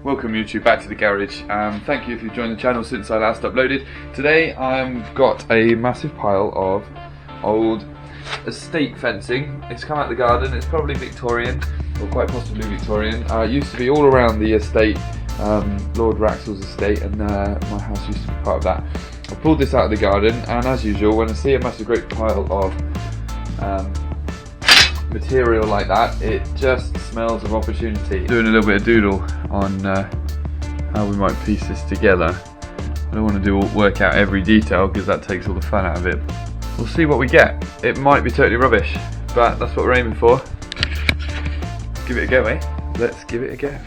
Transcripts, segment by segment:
Welcome YouTube back to the garage. Thank you if you've joined the channel since I last uploaded. Today I've got a massive pile of old estate fencing. It's come out of the garden. It's probably Victorian, or quite possibly Victorian. It used to be all around the estate, Lord Wraxall's estate, and my house used to be part of that. I pulled this out of the garden, and as usual, when I see a massive great pile of material like that, it just smells of opportunity. Doing a little bit of doodle on how we might piece this together. I don't want to work out every detail because that takes all the fun out of it. We'll see what we get. It might be totally rubbish, but that's what we're aiming for. Let's give it a go, eh? Let's give it a go.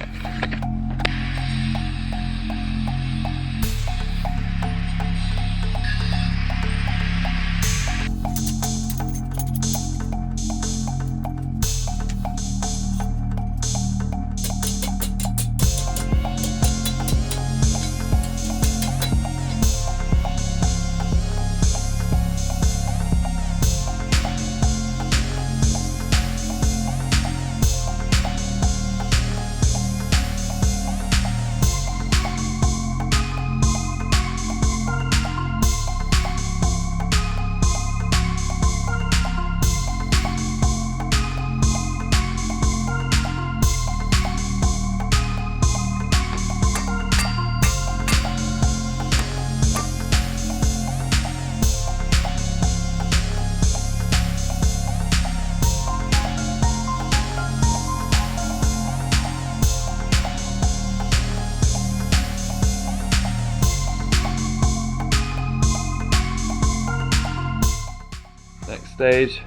Next stage,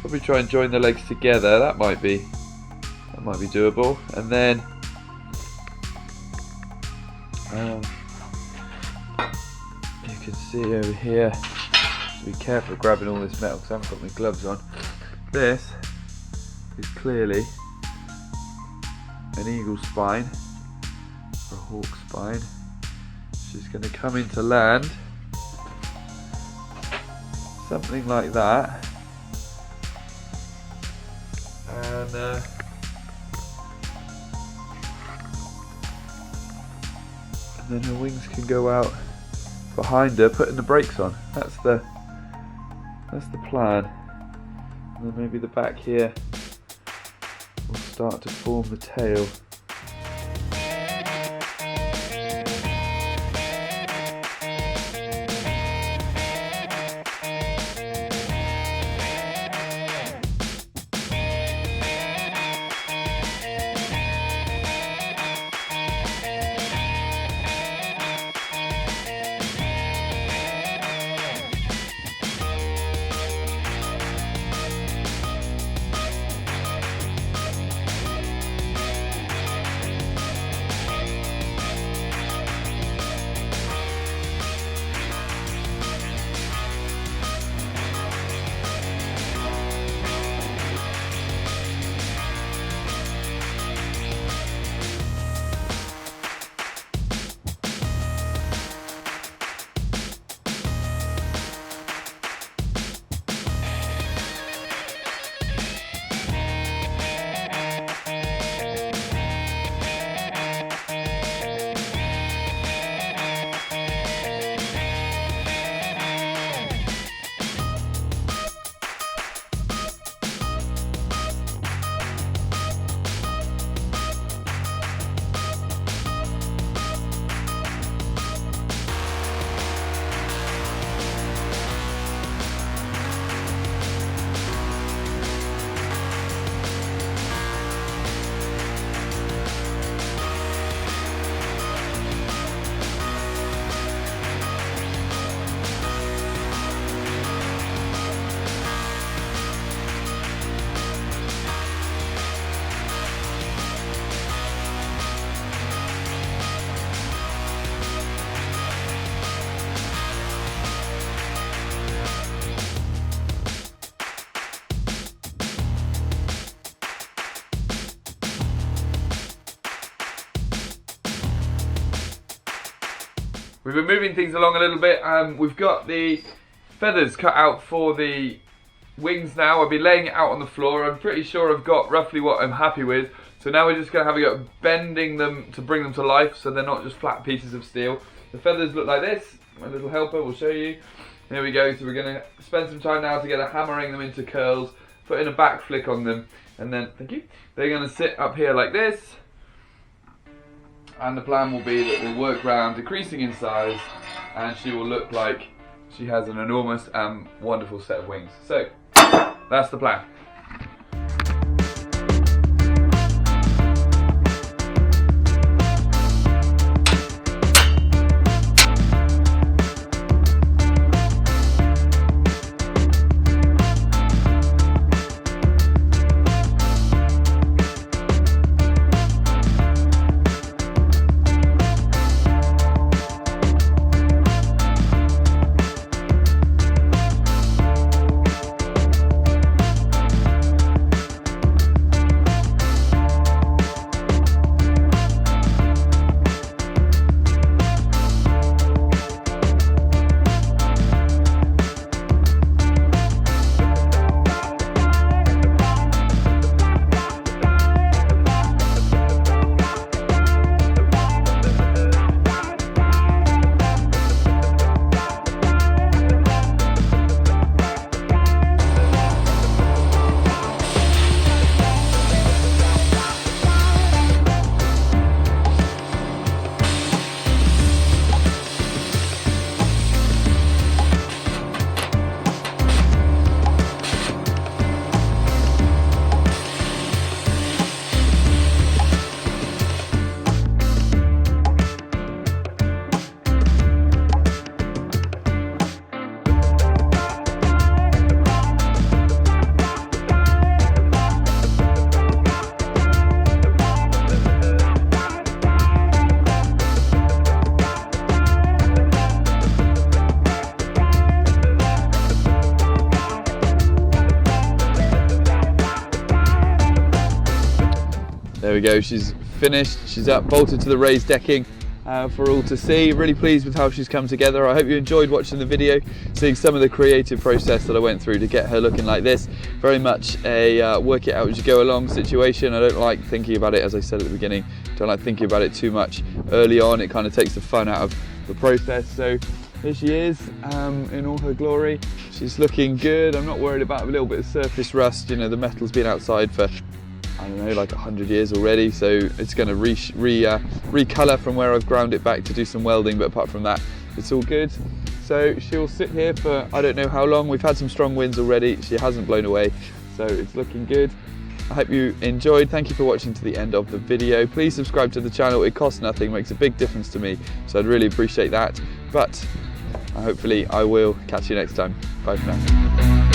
probably try and join the legs together. That might be doable. And then you can see over here, be careful grabbing all this metal because I haven't got my gloves on. This is clearly an eagle spine or a hawk spine. She's going to come into land. Something like that, and then her wings can go out behind her, putting the brakes on. That's the plan. And then maybe the back here will start to form the tail. We've been moving things along a little bit. We've got the feathers cut out for the wings now. I'll be laying it out on the floor. I'm pretty sure I've got roughly what I'm happy with. So So now we're just going to have a go at bending them to bring them to life so they're not just flat pieces of steel. The feathers look like this. My little helper will show you. Here we go. So we're going to spend some time now together hammering them into curls, putting a back flick on them, and then, thank you, they're going to sit up here like this. And the plan will be that we'll work round, decreasing in size, and she will look like she has an enormous and wonderful set of wings. So, that's the plan. There we go, she's finished, she's up, bolted to the raised decking for all to see. Really pleased with how she's come together. I hope you enjoyed watching the video, seeing some of the creative process that I went through to get her looking like this. Very much a work it out as you go along situation. I don't like thinking about it, as I said at the beginning, don't like thinking about it too much early on. It kind of takes the fun out of the process. So here she is in all her glory. She's looking good. I'm not worried about a little bit of surface rust. You know, the metal's been outside for, I don't know, like 100 years already, so it's going to recolour from where I've ground it back to do some welding, but apart from that, it's all good. So she'll sit here for I don't know how long. We've had some strong winds already. She hasn't blown away, so it's looking good. I hope you enjoyed. Thank you for watching to the end of the video. Please subscribe to the channel. It costs nothing, makes a big difference to me, so I'd really appreciate that. But hopefully I will catch you next time. Bye for now.